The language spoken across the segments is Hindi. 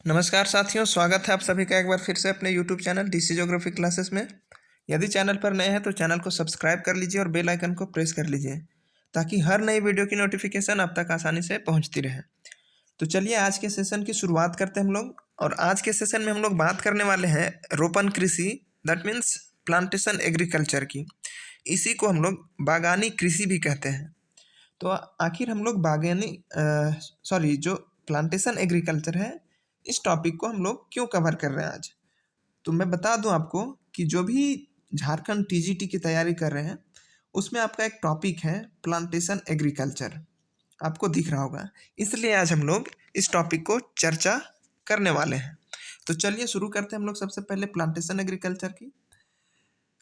नमस्कार साथियों, स्वागत है आप सभी का एक बार फिर से अपने YouTube channel DC geography classes में। यदि चैनल पर नए हैं तो चैनल को सब्सक्राइब कर लीजिए और बेल आइकन को प्रेस कर लीजिए ताकि हर नई वीडियो की नोटिफिकेशन आप तक आसानी से पहुंचती रहे। तो चलिए आज के सेशन की शुरुआत करते हैं हम लोग। और आज के सेशन में हम लोग बात करने वाले हैं रोपण कृषि, दैट मीन्स प्लांटेशन एग्रीकल्चर की। इसी को हम लोग बागानी कृषि भी कहते हैं। तो आखिर हम लोग जो प्लांटेशन एग्रीकल्चर है, इस टॉपिक को हम लोग क्यों कवर कर रहे हैं आज। तो मैं बता दूं आपको कि जो भी झारखंड टीजीटी की तैयारी कर रहे हैं उसमें आपका एक टॉपिक है प्लांटेशन एग्रीकल्चर, आपको दिख रहा होगा। इसलिए आज हम लोग इस टॉपिक को चर्चा करने वाले हैं। तो चलिए शुरू करते हैं हम लोग सबसे पहले प्लांटेशन एग्रीकल्चर की।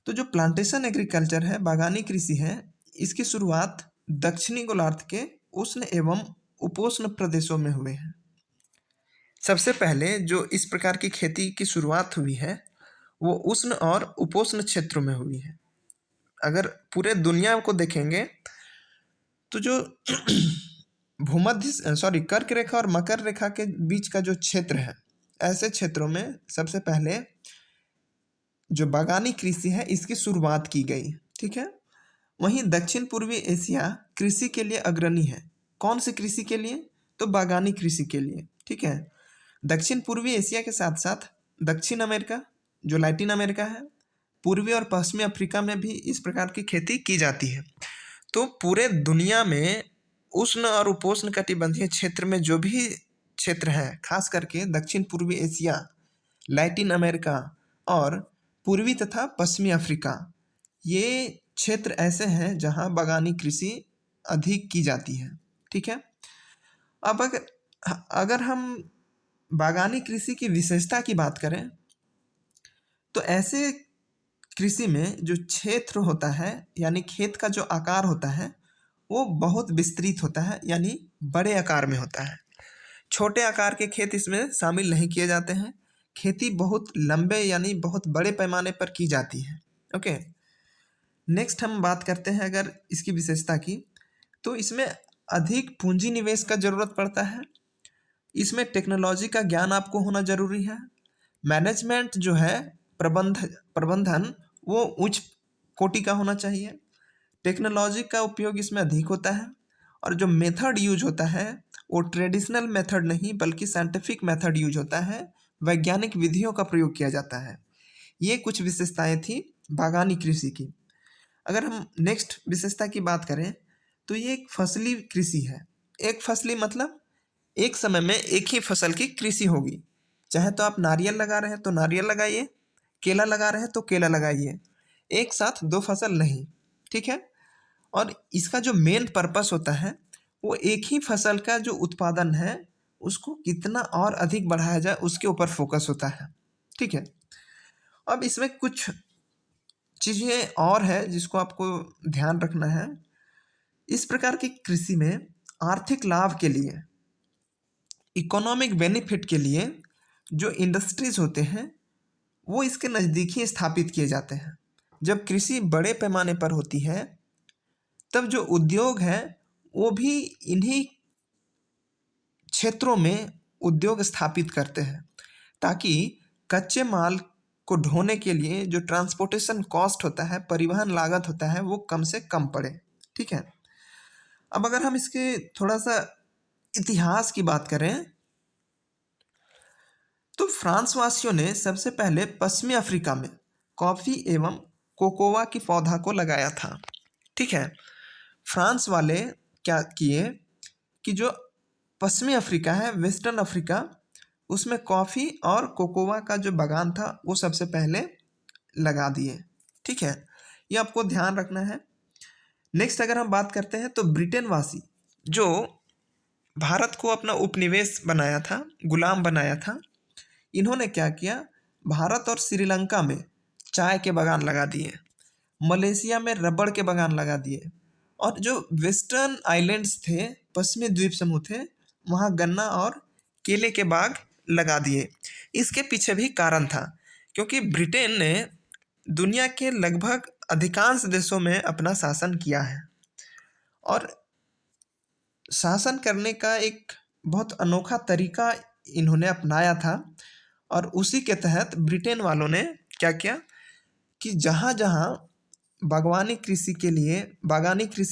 तो जो प्लांटेशन एग्रीकल्चर है, बागानी कृषि है, इसकी शुरुआत दक्षिणी गोलार्ध के उष्ण एवं उपोष्ण प्रदेशों में हुए हैं। सबसे पहले जो इस प्रकार की खेती की शुरुआत हुई है वो उष्ण और उपोष्ण क्षेत्रों में हुई है। अगर पूरे दुनिया को देखेंगे तो जो कर्क रेखा और मकर रेखा के बीच का जो क्षेत्र है, ऐसे क्षेत्रों में सबसे पहले जो बागानी कृषि है इसकी शुरुआत की गई। ठीक है। वहीं दक्षिण पूर्वी एशिया कृषि के लिए अग्रणी है। कौन सी कृषि के लिए? तो बागानी कृषि के लिए। ठीक है। दक्षिण पूर्वी एशिया के साथ साथ दक्षिण अमेरिका, जो लैटिन अमेरिका है, पूर्वी और पश्चिमी अफ्रीका में भी इस प्रकार की खेती की जाती है। तो पूरे दुनिया में उष्ण और उपोष्ण कटिबंधीय क्षेत्र में जो भी क्षेत्र है, खास करके दक्षिण पूर्वी एशिया, लैटिन अमेरिका और पूर्वी तथा पश्चिमी अफ्रीका, ये क्षेत्र ऐसे हैं जहाँ बागानी कृषि अधिक की जाती है। ठीक है। अब अगर हम बागानी कृषि की विशेषता की बात करें तो ऐसे कृषि में जो क्षेत्र होता है, यानी खेत का जो आकार होता है, वो बहुत विस्तृत होता है, यानी बड़े आकार में होता है। छोटे आकार के खेत इसमें शामिल नहीं किए जाते हैं। खेती बहुत लंबे यानी बहुत बड़े पैमाने पर की जाती है। ओके। नेक्स्ट हम बात करते हैं अगर इसकी विशेषता की, तो इसमें अधिक पूंजी निवेश का जरूरत पड़ता है। इसमें टेक्नोलॉजी का ज्ञान आपको होना जरूरी है। मैनेजमेंट जो है, प्रबंधन वो उच्च कोटि का होना चाहिए। टेक्नोलॉजी का उपयोग इसमें अधिक होता है। और जो मेथड यूज होता है वो ट्रेडिशनल मेथड नहीं बल्कि साइंटिफिक मेथड यूज होता है। वैज्ञानिक विधियों का प्रयोग किया जाता है। ये कुछ विशेषताएं थी बागानी कृषि की। अगर हम नेक्स्ट विशेषता की बात करें तो ये एक फसली कृषि है। एक फसली मतलब एक समय में एक ही फसल की कृषि होगी। चाहे तो आप नारियल लगा रहे हैं तो नारियल लगाइए, केला लगा रहे हैं तो केला लगाइए, एक साथ दो फसल नहीं। ठीक है। और इसका जो मेन पर्पस होता है वो एक ही फसल का जो उत्पादन है उसको कितना और अधिक बढ़ाया जाए उसके ऊपर फोकस होता है। ठीक है। अब इसमें कुछ चीज़ें और है जिसको आपको ध्यान रखना है। इस प्रकार की कृषि में आर्थिक लाभ के लिए, इकोनॉमिक बेनिफिट के लिए जो इंडस्ट्रीज होते हैं वो इसके नज़दीक ही स्थापित किए जाते हैं। जब कृषि बड़े पैमाने पर होती है तब जो उद्योग है वो भी इन्हीं क्षेत्रों में उद्योग स्थापित करते हैं ताकि कच्चे माल को ढोने के लिए जो ट्रांसपोर्टेशन कॉस्ट होता है, परिवहन लागत होता है, वो कम से कम पड़े। ठीक है। अब अगर हम इसके थोड़ा सा इतिहास की बात करें तो फ्रांस वासियों ने सबसे पहले पश्चिमी अफ्रीका में कॉफ़ी एवं कोकोआ की पौधा को लगाया था। ठीक है। फ्रांस वाले क्या किए कि जो पश्चिमी अफ्रीका है, वेस्टर्न अफ्रीका, उसमें कॉफ़ी और कोकोआ का जो बागान था वो सबसे पहले लगा दिए। ठीक है। ये आपको ध्यान रखना है। नेक्स्ट अगर हम बात करते हैं तो ब्रिटेन वासी जो भारत को अपना उपनिवेश बनाया था, गुलाम बनाया था, इन्होंने क्या किया, भारत और श्रीलंका में चाय के बागान लगा दिए, मलेशिया में रबड़ के बागान लगा दिए, और जो वेस्टर्न आइलैंड्स थे, पश्चिमी द्वीप समूह थे, वहाँ गन्ना और केले के बाग लगा दिए। इसके पीछे भी कारण था क्योंकि ब्रिटेन ने दुनिया के लगभग अधिकांश देशों में अपना शासन किया है और शासन करने का एक बहुत अनोखा तरीका इन्होंने अपनाया था। और उसी के तहत ब्रिटेन वालों ने क्या किया कि जहाँ जहाँ बागानी कृषि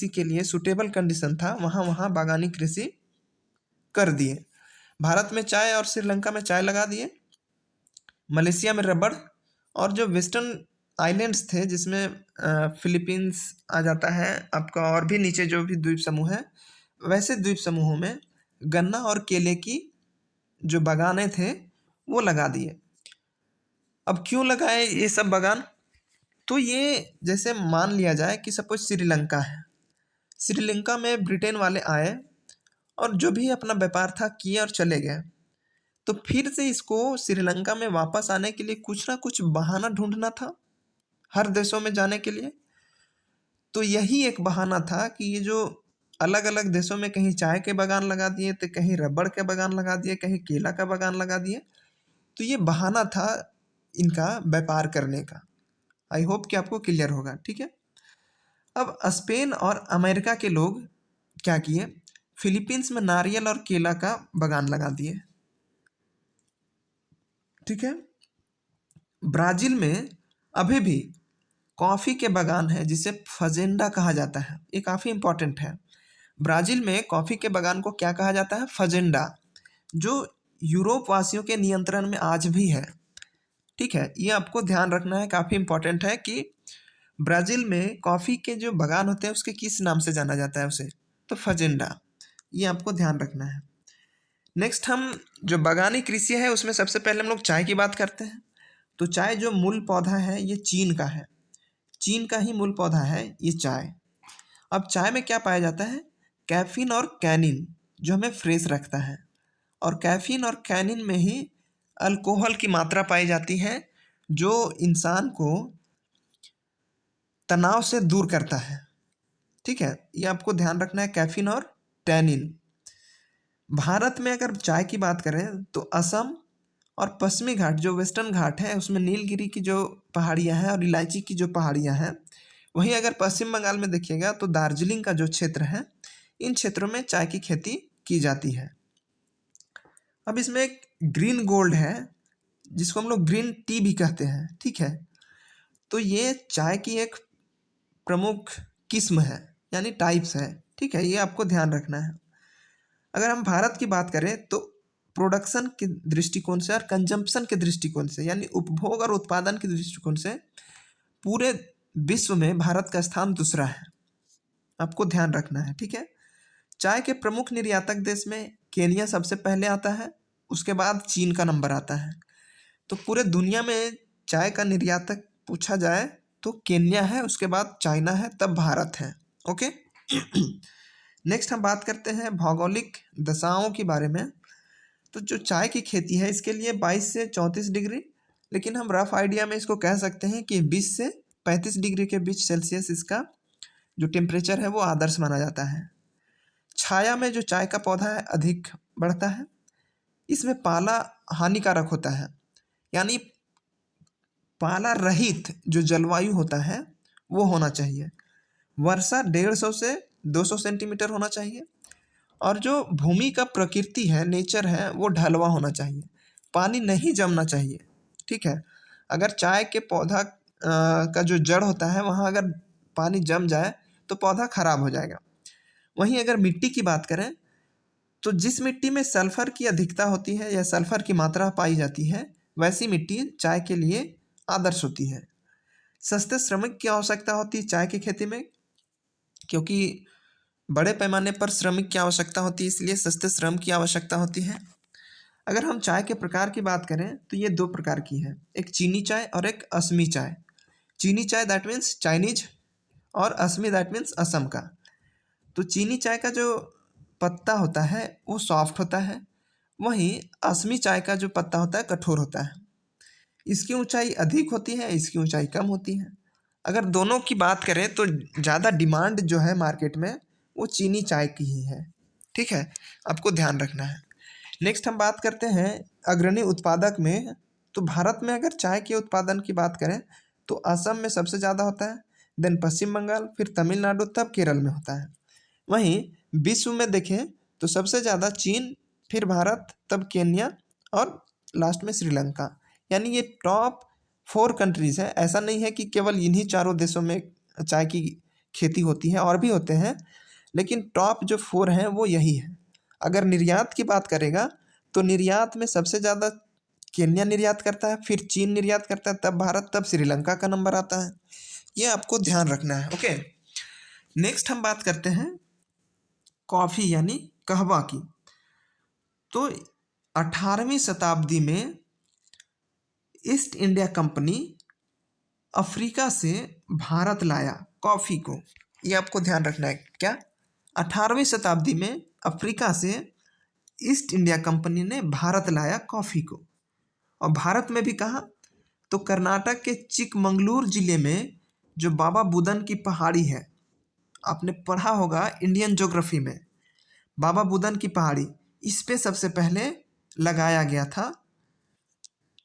के लिए सुटेबल कंडीशन था, वहाँ वहाँ बागानी कृषि कर दिए। भारत में चाय और श्रीलंका में चाय लगा दिए, मलेशिया में रबड़, और जो वेस्टर्न आइलैंड्स थे जिसमें फिलीपींस आ जाता है आपका, और भी नीचे जो भी द्वीप समूह है, वैसे द्वीप समूहों में गन्ना और केले की जो बागानें थे वो लगा दिए। अब क्यों लगाए ये सब बागान? तो ये जैसे मान लिया जाए कि सपोज श्रीलंका है, श्रीलंका में ब्रिटेन वाले आए और जो भी अपना व्यापार था किए और चले गए, तो फिर से इसको श्रीलंका में वापस आने के लिए कुछ ना कुछ बहाना ढूंढना था हर देशों में जाने के लिए। तो यही एक बहाना था कि ये जो अलग अलग देशों में कहीं चाय के बागान लगा दिए, तो कहीं रबड़ के बागान लगा दिए, कहीं केला का बागान लगा दिए। तो ये बहाना था इनका व्यापार करने का। आई होप कि आपको क्लियर होगा, ठीक है। अब स्पेन और अमेरिका के लोग क्या किए, फिलीपींस में नारियल और केला का बागान लगा दिए, ठीक है। ब्राजील में अभी भी कॉफ़ी के बागान है जिसे फजेंडा कहा जाता है, ये काफ़ी इंपॉर्टेंट है। ब्राज़ील में कॉफ़ी के बागान को क्या कहा जाता है? फजेंडा, जो यूरोप वासियों के नियंत्रण में आज भी है, ठीक है। ये आपको ध्यान रखना है, काफ़ी इंपॉर्टेंट है कि ब्राज़ील में कॉफ़ी के जो बागान होते हैं उसके किस नाम से जाना जाता है उसे, तो फजेंडा, ये आपको ध्यान रखना है। नेक्स्ट हम जो बागानी कृषि है उसमें सबसे पहले हम लोग चाय की बात करते हैं। तो चाय जो मूल पौधा है ये चीन का है, चीन का ही मूल पौधा है ये चाय। अब चाय में क्या पाया जाता है? कैफीन और कैनिन, जो हमें फ्रेश रखता है, और कैफीन और कैनिन में ही अल्कोहल की मात्रा पाई जाती है जो इंसान को तनाव से दूर करता है, ठीक है। ये आपको ध्यान रखना है, कैफीन और टैनिन। भारत में अगर चाय की बात करें तो असम और पश्चिमी घाट जो वेस्टर्न घाट है उसमें नीलगिरी की जो पहाड़ियाँ हैं और इलायची की जो पहाड़ियाँ हैं, वहीं अगर पश्चिम बंगाल में देखिएगा तो दार्जिलिंग का जो क्षेत्र है, इन क्षेत्रों में चाय की खेती की जाती है। अब इसमें एक ग्रीन गोल्ड है जिसको हम लोग ग्रीन टी भी कहते हैं, ठीक है। तो ये चाय की एक प्रमुख किस्म है, यानी टाइप्स है, ठीक है। ये आपको ध्यान रखना है। अगर हम भारत की बात करें तो प्रोडक्शन के दृष्टिकोण से और कंजम्पशन के दृष्टिकोण से, यानी उपभोग और उत्पादन के दृष्टिकोण से पूरे विश्व में भारत का स्थान दूसरा है, आपको ध्यान रखना है, ठीक है। चाय के प्रमुख निर्यातक देश में केनिया सबसे पहले आता है, उसके बाद चीन का नंबर आता है। तो पूरे दुनिया में चाय का निर्यातक पूछा जाए तो केन्या है, उसके बाद चाइना है, तब भारत है, ओके। नेक्स्ट हम बात करते हैं भौगोलिक दशाओं के बारे में। तो जो चाय की खेती है इसके लिए 22 से 34 डिग्री, लेकिन हम रफ आइडिया में इसको कह सकते हैं कि 20 से 35 डिग्री के बीच सेल्सियस इसका जो टेम्परेचर है वो आदर्श माना जाता है। छाया में जो चाय का पौधा है अधिक बढ़ता है, इसमें पाला हानिकारक होता है, यानी पाला रहित जो जलवायु होता है वो होना चाहिए। वर्षा 150 से 200 सेंटीमीटर होना चाहिए, और जो भूमि का प्रकृति है, नेचर है, वो ढलवा होना चाहिए, पानी नहीं जमना चाहिए, ठीक है। अगर चाय के पौधा का जो जड़ होता है वहाँ अगर पानी जम जाए तो पौधा खराब हो जाएगा। वहीं अगर मिट्टी की बात करें तो जिस मिट्टी में सल्फर की अधिकता होती है या सल्फर की मात्रा पाई जाती है, वैसी मिट्टी चाय के लिए आदर्श होती है। सस्ते श्रमिक की आवश्यकता होती है चाय की खेती में, क्योंकि बड़े पैमाने पर श्रमिक की आवश्यकता होती है, इसलिए सस्ते श्रम की आवश्यकता होती है। अगर हम चाय के प्रकार की बात करें तो ये 2 प्रकार की है, एक चीनी चाय और एक असमी चाय। चीनी चाय दैट मीन्स चाइनीज, और असमी दैट मीन्स असम का। तो चीनी चाय का जो पत्ता होता है वो सॉफ्ट होता है, वहीं असमी चाय का जो पत्ता होता है कठोर होता है। इसकी ऊंचाई अधिक होती है, इसकी ऊंचाई कम होती है। अगर दोनों की बात करें तो ज़्यादा डिमांड जो है मार्केट में वो चीनी चाय की ही है, ठीक है, आपको ध्यान रखना है। नेक्स्ट हम बात करते हैं अग्रणी उत्पादक में। तो भारत में अगर चाय के उत्पादन की बात करें तो असम में सबसे ज़्यादा होता है, देन पश्चिम बंगाल, फिर तमिलनाडु, तब केरल में होता है। वहीं विश्व में देखें तो सबसे ज़्यादा चीन, फिर भारत, तब केन्या, और लास्ट में श्रीलंका। यानी ये टॉप 4 कंट्रीज़ है। ऐसा नहीं है कि केवल इन्हीं चारों देशों में चाय की खेती होती है, और भी होते हैं, लेकिन टॉप जो 4 हैं वो यही है। अगर निर्यात की बात करेगा तो निर्यात में सबसे ज़्यादा केन्या निर्यात करता है, फिर चीन निर्यात करता है, तब भारत, तब श्रीलंका का नंबर आता है। ये आपको ध्यान रखना है। ओके, नेक्स्ट हम बात करते हैं कॉफ़ी यानी कहवा की। तो 18वीं शताब्दी में ईस्ट इंडिया कंपनी अफ्रीका से भारत लाया कॉफ़ी को। ये आपको ध्यान रखना है। क्या? 18वीं शताब्दी में अफ्रीका से ईस्ट इंडिया कंपनी ने भारत लाया कॉफ़ी को। और भारत में भी कहाँ? तो कर्नाटक के चिकमंगलूर जिले में जो बाबा बुदन की पहाड़ी है, आपने पढ़ा होगा इंडियन ज्योग्राफी में, बाबा बुदन की पहाड़ी, इस पे सबसे पहले लगाया गया था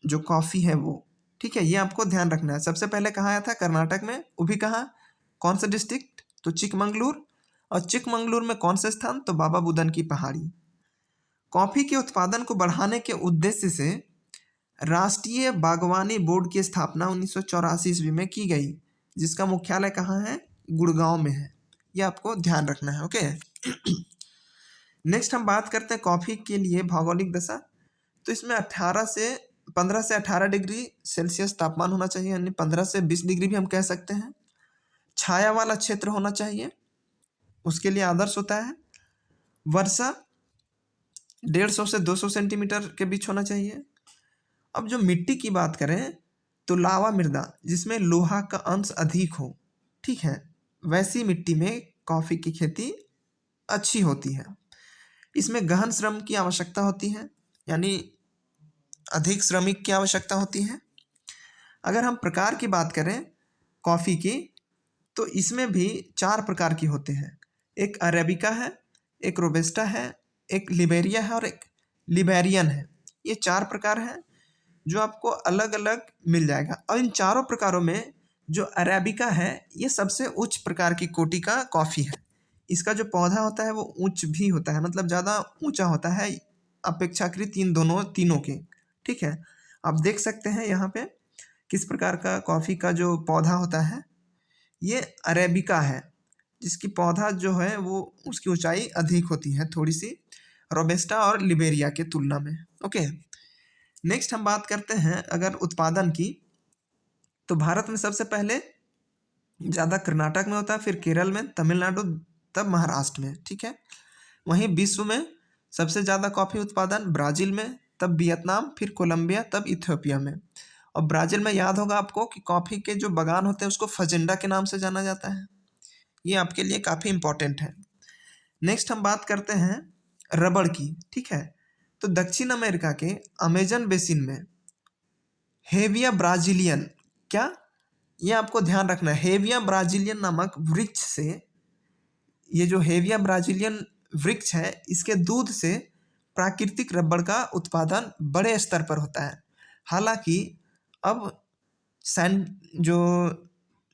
जो कॉफ़ी है वो। ठीक है, ये आपको ध्यान रखना है। सबसे पहले कहाँ आया था? कर्नाटक में। वो भी कहाँ? कौन सा डिस्ट्रिक्ट? तो चिकमंगलूर। और चिकमंगलूर में कौन सा स्थान? तो बाबा बुदन की पहाड़ी। कॉफ़ी के उत्पादन को बढ़ाने के उद्देश्य से राष्ट्रीय बागवानी बोर्ड की स्थापना 1984 ईस्वी में की गई, जिसका मुख्यालय कहाँ है? गुड़गांव में है। ये आपको ध्यान रखना है। ओके, नेक्स्ट हम बात करते हैं कॉफ़ी के लिए भौगोलिक दशा। तो इसमें 15 से 18 डिग्री सेल्सियस तापमान होना चाहिए, यानी 15 से 20 डिग्री भी हम कह सकते हैं। छाया वाला क्षेत्र होना चाहिए, उसके लिए आदर्श होता है। वर्षा 150 से 200 सेंटीमीटर के बीच होना चाहिए। अब जो मिट्टी की बात करें तो लावा मृदा, जिसमें लोहा का अंश अधिक हो, ठीक है, वैसी मिट्टी में कॉफ़ी की खेती अच्छी होती है। इसमें गहन श्रम की आवश्यकता होती है, यानी अधिक श्रमिक की आवश्यकता होती है। अगर हम प्रकार की बात करें कॉफ़ी की, तो इसमें भी 4 प्रकार की होते हैं। एक अरेबिका है, एक रोबस्टा है, एक लिबेरिया है और एक लिबेरियन है। ये 4 प्रकार हैं जो आपको अलग अलग मिल जाएगा। और इन चारों प्रकारों में जो अरेबिका है, ये सबसे उच्च प्रकार की कोटि का कॉफ़ी है। इसका जो पौधा होता है वो उच्च भी होता है, मतलब ज़्यादा ऊंचा होता है अपेक्षाकृत इन तीनों के। ठीक है, आप देख सकते हैं यहाँ पे किस प्रकार का कॉफ़ी का जो पौधा होता है, ये अरेबिका है, जिसकी पौधा जो है वो उसकी ऊंचाई अधिक होती है थोड़ी सी, रोबस्टा और लिबेरिया के तुलना में। ओके, नेक्स्ट हम बात करते हैं अगर उत्पादन की, तो भारत में सबसे पहले ज़्यादा कर्नाटक में होता है, फिर केरल में, तमिलनाडु, तब महाराष्ट्र में। ठीक है, वहीं विश्व में सबसे ज़्यादा कॉफ़ी उत्पादन ब्राज़ील में, तब वियतनाम, फिर कोलंबिया, तब इथियोपिया में। और ब्राज़ील में याद होगा आपको कि कॉफ़ी के जो बागान होते हैं उसको फजेंडा के नाम से जाना जाता है। ये आपके लिए काफ़ी इम्पोर्टेंट है। नेक्स्ट हम बात करते हैं रबड़ की। ठीक है, तो दक्षिण अमेरिका के अमेजन बेसिन में हेविया ब्राजीलियन, क्या? ये आपको ध्यान रखना है, हेविया ब्राजीलियन नामक वृक्ष से, ये जो हेविया ब्राजीलियन वृक्ष है, इसके दूध से प्राकृतिक रबड़ का उत्पादन बड़े स्तर पर होता है। हालांकि अब जो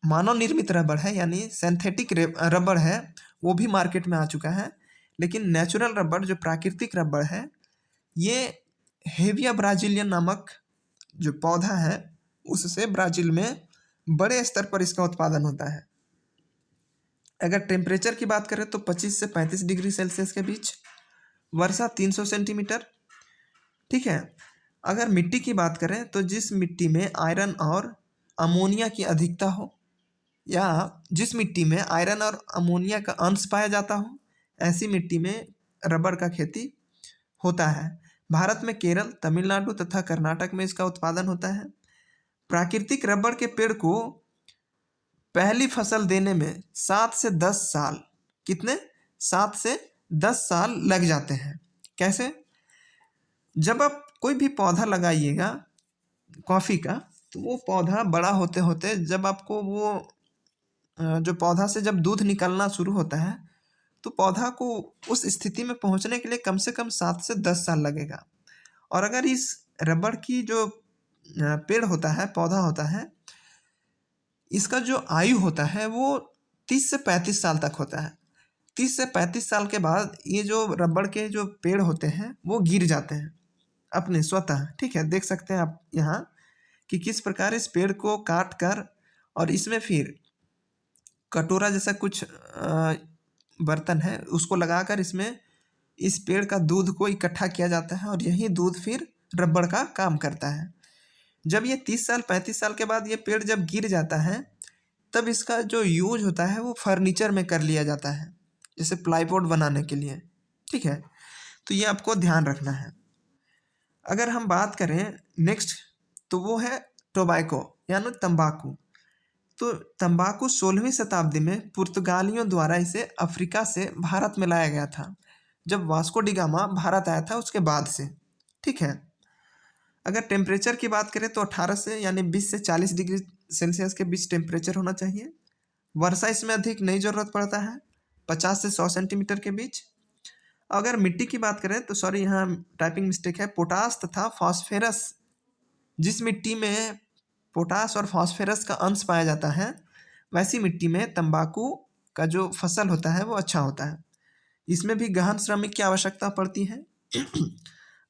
मानव निर्मित रबड़ है, यानी सिंथेटिक रबड़ है, वो भी मार्केट में आ चुका है, लेकिन नेचुरल रबड़ जो प्राकृतिक रबड़ है, ये हेविया ब्राजीलियन नामक जो पौधा है उससे ब्राज़ील में बड़े स्तर पर इसका उत्पादन होता है। अगर टेम्परेचर की बात करें तो 25 से 35 डिग्री सेल्सियस के बीच, वर्षा 300 सेंटीमीटर। ठीक है, अगर मिट्टी की बात करें तो जिस मिट्टी में आयरन और अमोनिया की अधिकता हो, या जिस मिट्टी में आयरन और अमोनिया का अंश पाया जाता हो, ऐसी मिट्टी में रबड़ का खेती होता है। भारत में केरल, तमिलनाडु तथा कर्नाटक में इसका उत्पादन होता है। प्राकृतिक रबड़ के पेड़ को पहली फसल देने में 7 से 10 साल, कितने? 7 से 10 साल लग जाते हैं। कैसे? जब आप कोई भी पौधा लगाइएगा कॉफ़ी का, तो वो पौधा बड़ा होते होते जब आपको वो जो पौधा से जब दूध निकलना शुरू होता है, तो पौधा को उस स्थिति में पहुंचने के लिए कम से कम 7 से 10 साल लगेगा। और अगर इस रबड़ की जो पेड़ होता है, पौधा होता है, इसका जो आयु होता है वो 30 से 35 साल तक होता है। 30 से 35 साल के बाद ये जो रबड़ के जो पेड़ होते हैं वो गिर जाते हैं। अपने स्वतः, ठीक है। देख सकते हैं आप यहाँ कि किस प्रकार इस पेड़ को काट कर और इसमें फिर कटोरा जैसा कुछ बर्तन है उसको लगाकर इसमें इस पेड़ का दूध को इकट्ठा किया जाता है और यही दूध फिर रबड़ का काम करता है। जब ये 30 साल 35 साल के बाद ये पेड़ जब गिर जाता है तब इसका जो यूज होता है वो फर्नीचर में कर लिया जाता है, जैसे प्लाईवुड बनाने के लिए, ठीक है। तो ये आपको ध्यान रखना है। अगर हम बात करें नेक्स्ट तो वो है टोबैको यानी तंबाकू। तो तंबाकू 16वीं शताब्दी में पुर्तगालियों द्वारा इसे अफ्रीका से भारत में लाया गया था, जब वास्को डी गामा भारत आया था उसके बाद से, ठीक है। अगर टेम्परेचर की बात करें तो 18 से यानी 20 से 40 डिग्री सेल्सियस के बीच टेम्परेचर होना चाहिए। वर्षा इसमें अधिक नहीं ज़रूरत पड़ता है, 50 से 100 सेंटीमीटर के बीच। अगर मिट्टी की बात करें तो सॉरी यहाँ टाइपिंग मिस्टेक है, पोटास तथा फॉस्फेरस, जिस मिट्टी में पोटास और फॉस्फेरस का अंश पाया जाता है वैसी मिट्टी में तंबाकू का जो फसल होता है वो अच्छा होता है। इसमें भी गहन श्रमिक की आवश्यकता पड़ती है।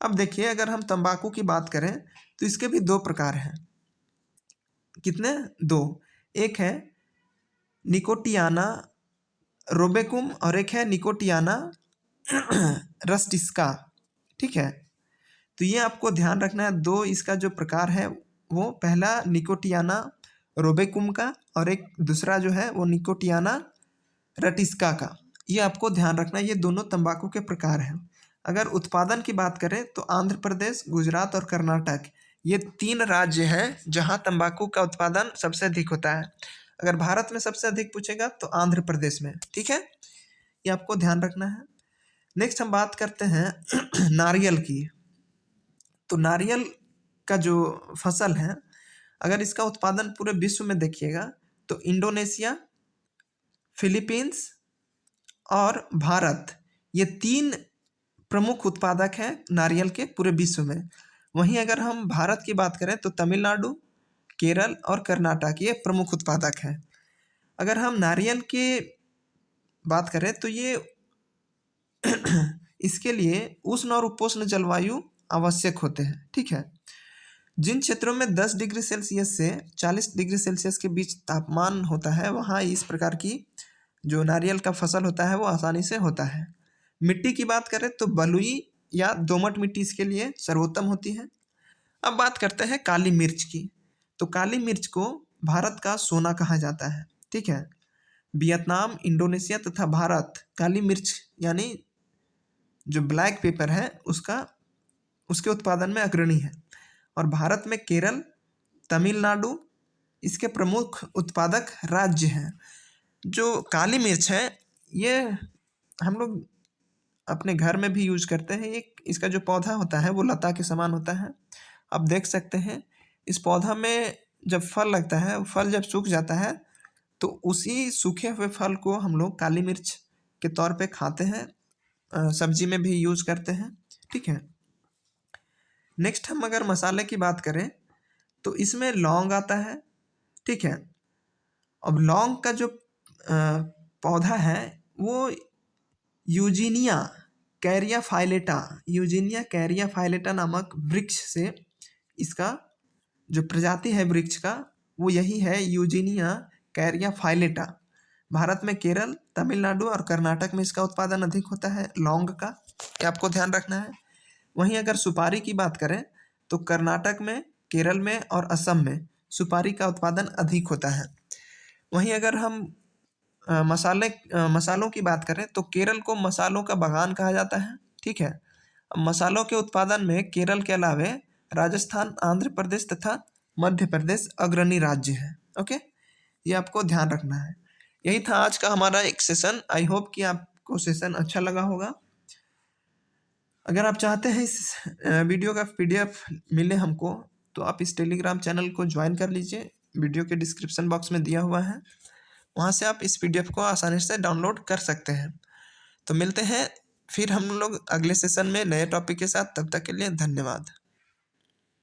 अब देखिए अगर हम तंबाकू की बात करें तो इसके भी दो प्रकार हैं। कितने? दो। एक है निकोटियाना रोबेकुम और एक है निकोटियाना रस्टिस्का, ठीक है। तो ये आपको ध्यान रखना है, दो इसका जो प्रकार है वो पहला निकोटियाना रोबेकुम का और एक दूसरा जो है वो निकोटियाना रटिस्का का। ये आपको ध्यान रखना है, ये दोनों तंबाकू के प्रकार हैं। अगर उत्पादन की बात करें तो आंध्र प्रदेश, गुजरात और कर्नाटक ये 3 राज्य हैं जहां तंबाकू का उत्पादन सबसे अधिक होता है। अगर भारत में सबसे अधिक पूछेगा तो आंध्र प्रदेश में, ठीक है। ये आपको ध्यान रखना है। नेक्स्ट हम बात करते हैं नारियल की। तो नारियल का जो फसल है अगर इसका उत्पादन पूरे विश्व में देखिएगा तो इंडोनेशिया, फिलीपींस और भारत ये 3 प्रमुख उत्पादक हैं नारियल के पूरे विश्व में। वहीं अगर हम भारत की बात करें तो तमिलनाडु, केरल और कर्नाटक ये प्रमुख उत्पादक हैं। अगर हम नारियल के बात करें तो ये इसके लिए उष्ण और उपोष्ण जलवायु आवश्यक होते हैं, ठीक है। जिन क्षेत्रों में 10 डिग्री सेल्सियस से 40 डिग्री सेल्सियस के बीच तापमान होता है वहाँ इस प्रकार की जो नारियल का फसल होता है वो आसानी से होता है। मिट्टी की बात करें तो बलुई या दोमट मिट्टी इसके लिए सर्वोत्तम होती है। अब बात करते हैं काली मिर्च की। तो काली मिर्च को भारत का सोना कहा जाता है, ठीक है। वियतनाम, इंडोनेशिया तथा भारत काली मिर्च यानी जो ब्लैक पेपर है उसके उत्पादन में अग्रणी है। और भारत में केरल, तमिलनाडु इसके प्रमुख उत्पादक राज्य हैं। जो काली मिर्च है ये हम लोग अपने घर में भी यूज करते हैं। एक इसका जो पौधा होता है वो लता के समान होता है। आप देख सकते हैं इस पौधा में जब फल लगता है, फल जब सूख जाता है तो उसी सूखे हुए फल को हम लोग काली मिर्च के तौर पे खाते हैं, सब्जी में भी यूज करते हैं, ठीक है। नेक्स्ट हम अगर मसाले की बात करें तो इसमें लौंग आता है, ठीक है। अब लौंग का जो पौधा है वो यूजीनिया कैरिया फाइलेटा नामक वृक्ष से इसका जो प्रजाति है वृक्ष का वो यही है, यूजीनिया कैरिया फाइलेटा। भारत में केरल, तमिलनाडु और कर्नाटक में इसका उत्पादन अधिक होता है लौंग का, ये आपको ध्यान रखना है। वहीं अगर सुपारी की बात करें तो कर्नाटक में, केरल में और असम में सुपारी का उत्पादन अधिक होता है। वहीं अगर हम मसालों की बात करें तो केरल को मसालों का बागान कहा जाता है, ठीक है। मसालों के उत्पादन में केरल के अलावे राजस्थान, आंध्र प्रदेश तथा मध्य प्रदेश अग्रणी राज्य है, ओके। ये आपको ध्यान रखना है। यही था आज का हमारा एक सेशन। आई होप कि आपको सेशन अच्छा लगा होगा। अगर आप चाहते हैं इस वीडियो का PDF मिले हमको तो आप इस टेलीग्राम चैनल को ज्वाइन कर लीजिए, वीडियो के डिस्क्रिप्शन बॉक्स में दिया हुआ है, वहाँ से आप इस PDF को आसानी से डाउनलोड कर सकते हैं। तो मिलते हैं फिर हम लोग अगले सेशन में नए टॉपिक के साथ, तब तक के लिए धन्यवाद।